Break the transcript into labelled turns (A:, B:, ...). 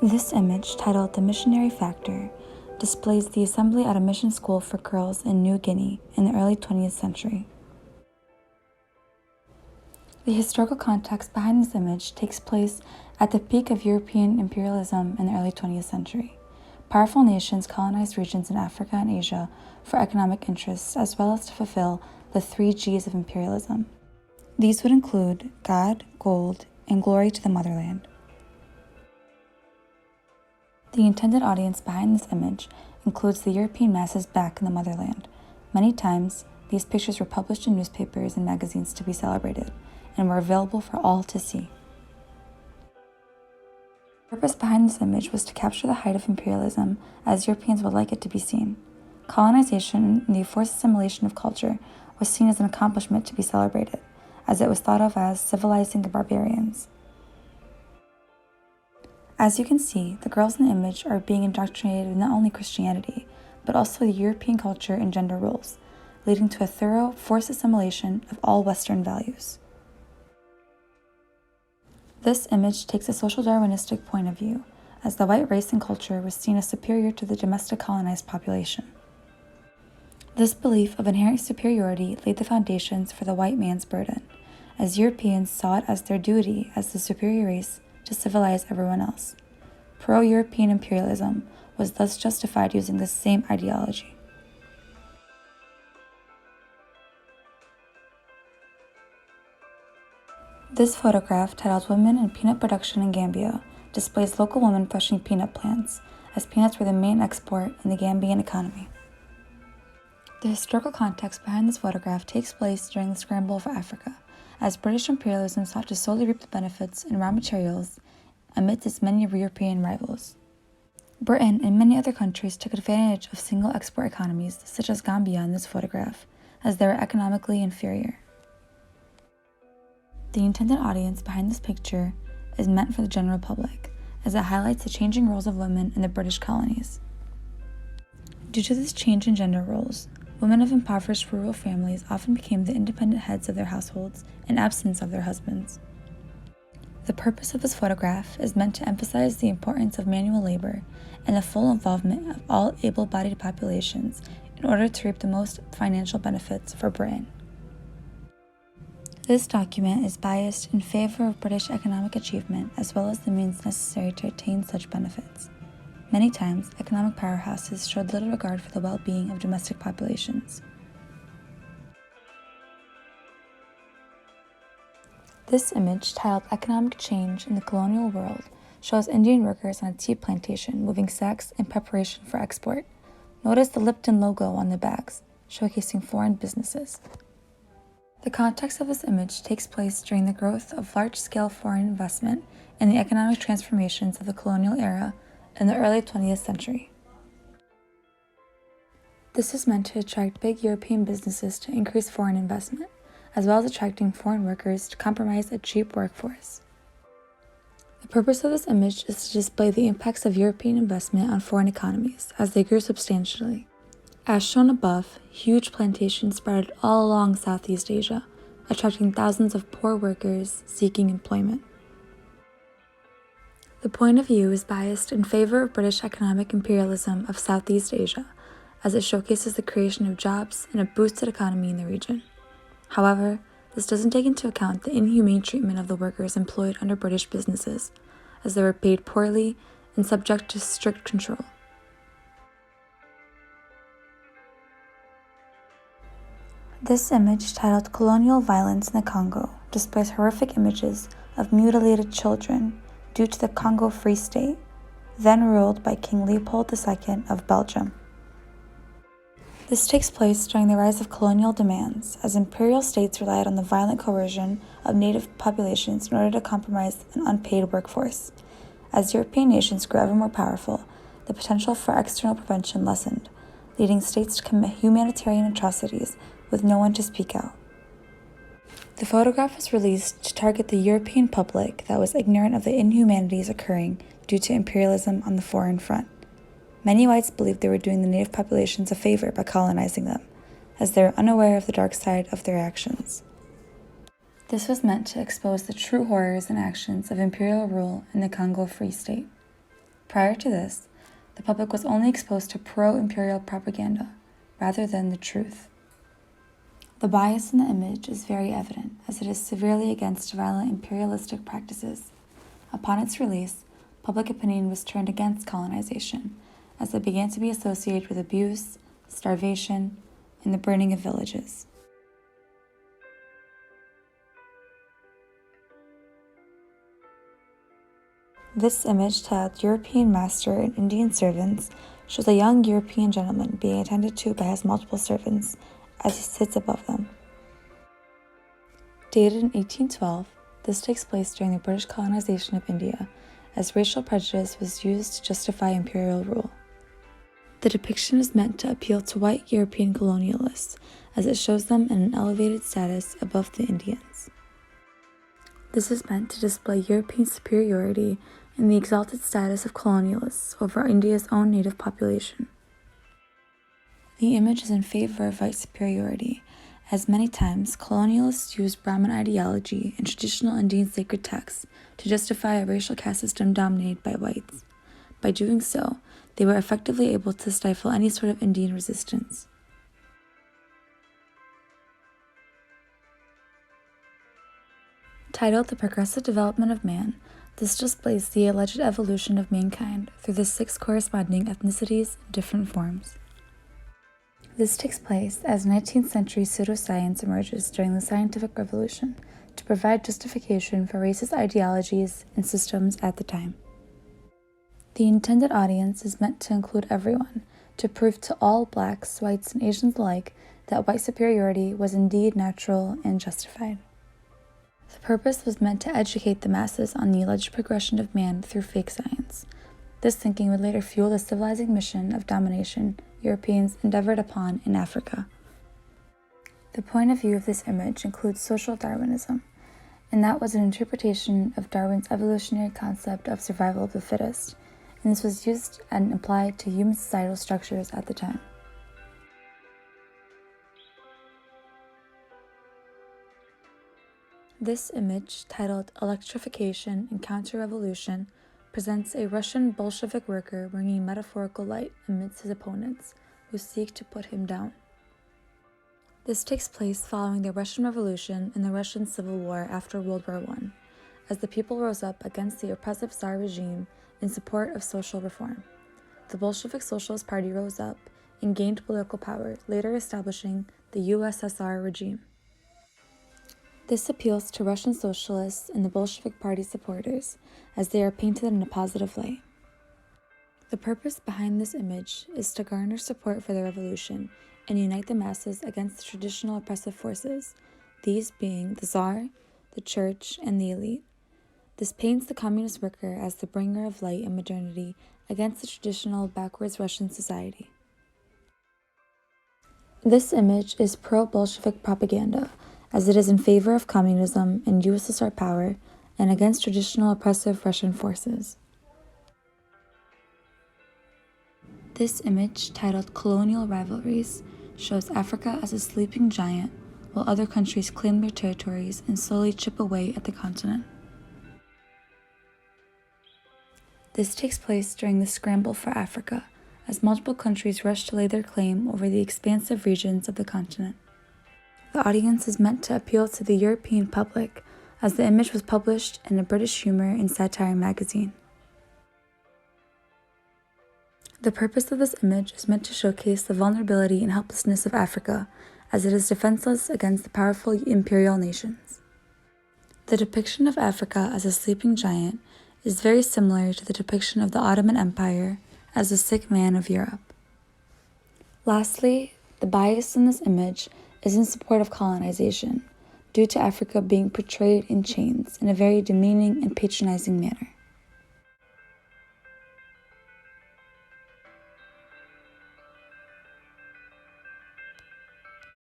A: This image, titled The Missionary Factor, displays the assembly at a mission school for girls in New Guinea in the early 20th century. The historical context behind this image takes place at the peak of European imperialism in the early 20th century. Powerful nations colonized regions in Africa and Asia for economic interests, as well as to fulfill the 3 Gs of imperialism. These would include God, gold, and glory to the motherland. The intended audience behind this image includes the European masses back in the motherland. Many times, these pictures were published in newspapers and magazines to be celebrated, and were available for all to see. The purpose behind this image was to capture the height of imperialism as Europeans would like it to be seen. Colonization and the forced assimilation of culture was seen as an accomplishment to be celebrated, as it was thought of as civilizing the barbarians. As you can see, the girls in the image are being indoctrinated with not only Christianity, but also the European culture and gender roles, leading to a thorough forced assimilation of all Western values. This image takes a social Darwinistic point of view, as the white race and culture was seen as superior to the domestic colonized population. This belief of inherent superiority laid the foundations for the white man's burden, as Europeans saw it as their duty as the superior race to civilize everyone else. Pro-European imperialism was thus justified using this same ideology. This photograph, titled Women in Peanut Production in Gambia, displays local women threshing peanut plants, as peanuts were the main export in the Gambian economy. The historical context behind this photograph takes place during the scramble for Africa, as British imperialism sought to solely reap the benefits in raw materials amidst its many European rivals. Britain and many other countries took advantage of single export economies, such as Gambia in this photograph, as they were economically inferior. The intended audience behind this picture is meant for the general public, as it highlights the changing roles of women in the British colonies. Due to this change in gender roles, women of impoverished rural families often became the independent heads of their households in absence of their husbands. The purpose of this photograph is meant to emphasize the importance of manual labor and the full involvement of all able-bodied populations in order to reap the most financial benefits for Britain. This document is biased in favor of British economic achievement as well as the means necessary to attain such benefits. Many times, economic powerhouses showed little regard for the well-being of domestic populations. This image, titled Economic Change in the Colonial World, shows Indian workers on a tea plantation moving sacks in preparation for export. Notice the Lipton logo on the bags, showcasing foreign businesses. The context of this image takes place during the growth of large-scale foreign investment and the economic transformations of the colonial era in the early 20th century. This is meant to attract big European businesses to increase foreign investment, as well as attracting foreign workers to compromise a cheap workforce. The purpose of this image is to display the impacts of European investment on foreign economies as they grew substantially. As shown above, huge plantations spread all along Southeast Asia, attracting thousands of poor workers seeking employment. The point of view is biased in favor of British economic imperialism of Southeast Asia, as it showcases the creation of jobs and a boosted economy in the region. However, this doesn't take into account the inhumane treatment of the workers employed under British businesses, as they were paid poorly and subject to strict control. This image, titled Colonial Violence in the Congo, displays horrific images of mutilated children due to the Congo Free State, then ruled by King Leopold II of Belgium. This takes place during the rise of colonial demands, as imperial states relied on the violent coercion of native populations in order to compromise an unpaid workforce. As European nations grew ever more powerful, the potential for external prevention lessened, leading states to commit humanitarian atrocities with no one to speak out. The photograph was released to target the European public that was ignorant of the inhumanities occurring due to imperialism on the foreign front. Many whites believed they were doing the native populations a favor by colonizing them, as they were unaware of the dark side of their actions. This was meant to expose the true horrors and actions of imperial rule in the Congo Free State. Prior to this, the public was only exposed to pro-imperial propaganda rather than the truth. The bias in the image is very evident, as it is severely against violent imperialistic practices. Upon its release, public opinion was turned against colonization, as it began to be associated with abuse, starvation, and the burning of villages. This image, titled European Master and Indian Servants, shows a young European gentleman being attended to by his multiple servants as he sits above them. Dated in 1812, this takes place during the British colonization of India, as racial prejudice was used to justify imperial rule. The depiction is meant to appeal to white European colonialists, as it shows them in an elevated status above the Indians. This is meant to display European superiority and the exalted status of colonialists over India's own native population. The image is in favor of white superiority, as many times colonialists used Brahmin ideology and traditional Indian sacred texts to justify a racial caste system dominated by whites. By doing so, they were effectively able to stifle any sort of Indian resistance. Titled The Progressive Development of Man, this displays the alleged evolution of mankind through the 6 corresponding ethnicities in different forms. This takes place as 19th century pseudoscience emerges during the scientific revolution to provide justification for racist ideologies and systems at the time. The intended audience is meant to include everyone, to prove to all blacks, whites, and Asians alike that white superiority was indeed natural and justified. The purpose was meant to educate the masses on the alleged progression of man through fake science. This thinking would later fuel the civilizing mission of domination Europeans endeavored upon in Africa. The point of view of this image includes social Darwinism, and that was an interpretation of Darwin's evolutionary concept of survival of the fittest, and this was used and applied to human societal structures at the time. This image, titled Electrification and Counter-Revolution, presents a Russian Bolshevik worker bringing metaphorical light amidst his opponents, who seek to put him down. This takes place following the Russian Revolution and the Russian Civil War after World War I, as the people rose up against the oppressive Tsar regime in support of social reform. The Bolshevik Socialist Party rose up and gained political power, later establishing the USSR regime. This appeals to Russian socialists and the Bolshevik Party supporters, as they are painted in a positive light. The purpose behind this image is to garner support for the revolution and unite the masses against the traditional oppressive forces, these being the Tsar, the Church, and the elite. This paints the communist worker as the bringer of light and modernity against the traditional backwards Russian society. This image is pro-Bolshevik propaganda, as it is in favor of communism and USSR power and against traditional oppressive Russian forces. This image, titled Colonial Rivalries, shows Africa as a sleeping giant while other countries claim their territories and slowly chip away at the continent. This takes place during the scramble for Africa, as multiple countries rush to lay their claim over the expansive regions of the continent. The audience is meant to appeal to the European public, as the image was published in a British humor and satire magazine. The purpose of this image is meant to showcase the vulnerability and helplessness of Africa, as it is defenseless against the powerful imperial nations. The depiction of Africa as a sleeping giant is very similar to the depiction of the Ottoman Empire as the sick man of Europe. Lastly, the bias in this image is in support of colonization, due to Africa being portrayed in chains in a very demeaning and patronizing manner.